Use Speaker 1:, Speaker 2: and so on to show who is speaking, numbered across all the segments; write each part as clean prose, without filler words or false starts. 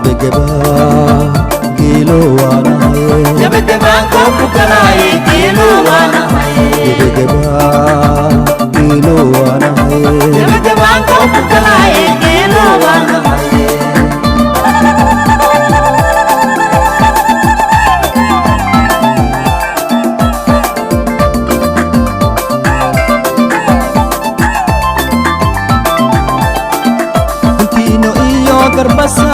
Speaker 1: gebageba gelo wana haye
Speaker 2: gebageba koku kalaye gelo wana haye
Speaker 1: gebageba gelo wana haye
Speaker 2: gebageba koku kalaye gelo wana haye
Speaker 1: Terbasa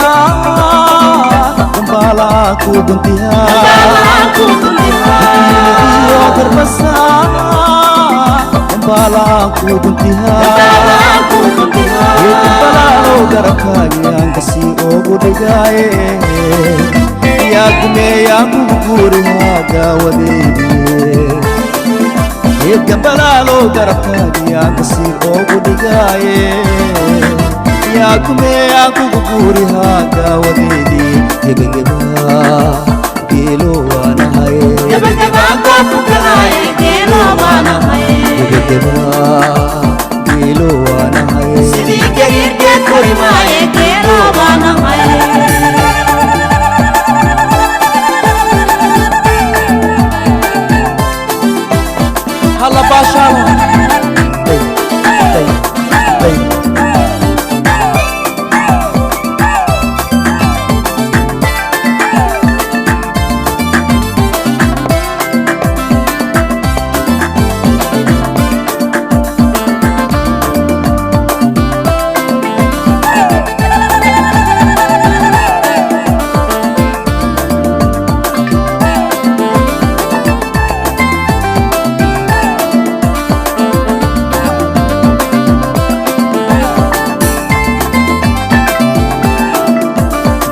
Speaker 1: Gembala ku guntihan Iyo terbasa Gembala ku guntihan Gembala lo garakani yang kasih ogu degaye Ya kume ya kukuri haga wadini Gembala lo garakani yang kasih ogu degaye Ya kume aku kukuri haga wadidi gebageba gelo wana haye
Speaker 2: gebageba koku kalaye gelo wana haye
Speaker 1: gebageba gelo wana haye
Speaker 2: sidi gerir ke korimaye gelo wana haye
Speaker 1: hala bashala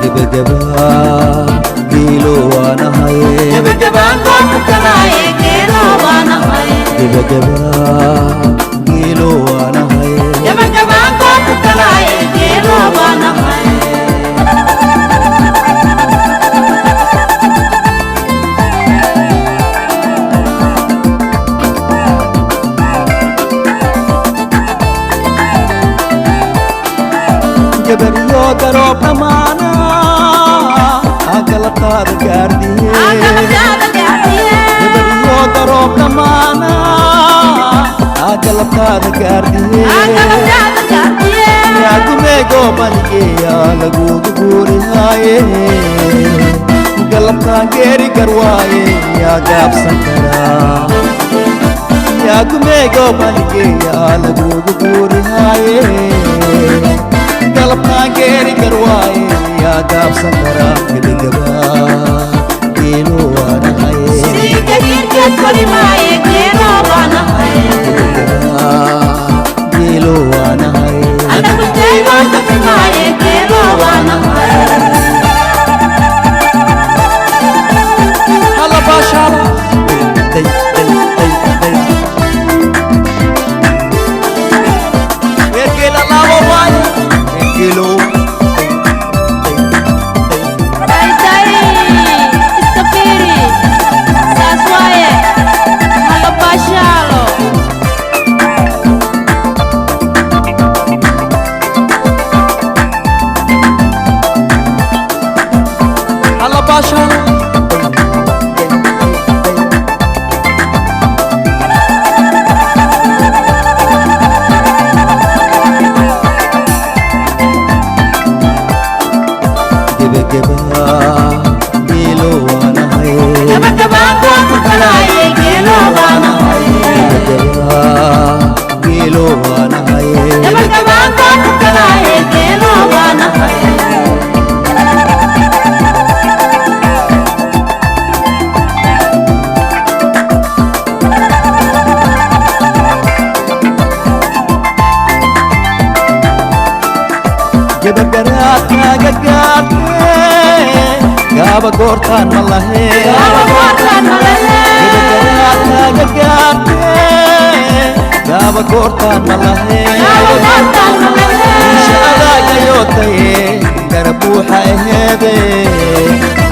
Speaker 1: gebageba gelo wana haye
Speaker 2: gebageba koku kalaye gelo wana haye
Speaker 1: gebageba gelo wana haye
Speaker 2: gebageba koku kalaye gelo wana haye
Speaker 1: gebariyo garob amana agalataad gaardiye gebariyo garob amana agalataad gaardiye ya kumego banigeya lagugu guri haye galabta geeri garwaye ya gaabsan kara ya kumego banigeya lagugu guri haye galabta geeri garwaye ya gaabsan kara gebageba gelo wana haye
Speaker 2: sidi gerir ke korimaye gelo wana haye
Speaker 1: gelo wana haye
Speaker 2: ana kutego korimaye gelo wana haye
Speaker 1: hala bashala day Ergela lavo vai Ergelo hala bashala gebageba gelo wana haye
Speaker 2: gebageba koku kalaye gelo wana haye
Speaker 1: gebageba gelo wana haye
Speaker 2: gebageba koku kalaye gelo wana haye
Speaker 1: gebagaraad kaaga gaarte gaaba goortaan ma lahe
Speaker 2: gebageba
Speaker 1: gebagaraad kaaga gaarte gaaba goortaan ma lahe inshaadaagayotaye garabuuxa aheede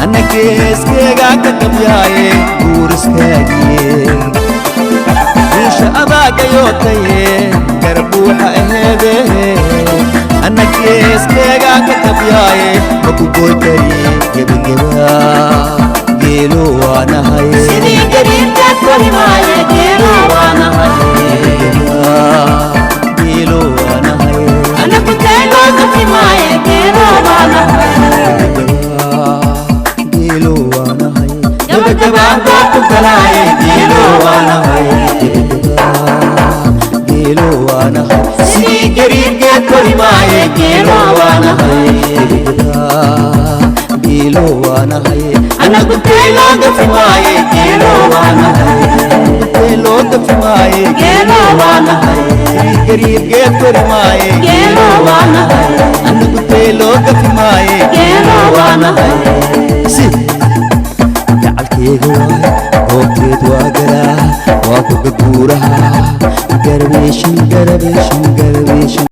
Speaker 1: anna geeskeegaa ka qabyaaye guuriskaagiye inshaadaagayotaye garabuuxa aheede أنا كيس كيغا كتبياي وكبوي كري جبنجبا جيلو وانا هاي
Speaker 2: سيدي قريب تكوني معي جيلو وانا
Speaker 1: جيلو وانا هاي
Speaker 2: أنا كنت لوقفي معي جيلو وانا
Speaker 1: جيلو وانا هاي
Speaker 2: جبا جبا كنت لاي جيلو وانا
Speaker 1: جيلو وانا هاي
Speaker 2: سيدي قريب تكوني معي جيلو وانا
Speaker 1: جيلو وانا هاي
Speaker 2: أنا كنت لوقفي معي جيلو وانا
Speaker 1: لوقف معي
Speaker 2: جيلو وانا
Speaker 1: قريب جيت كرماي
Speaker 2: جيلو وانا
Speaker 1: أنا كنت لوقف معي
Speaker 2: جيلو وانا
Speaker 1: سيد جعلكي جواي وقتي واقرا وابو بقورها قربيشن قربيشن قربيشن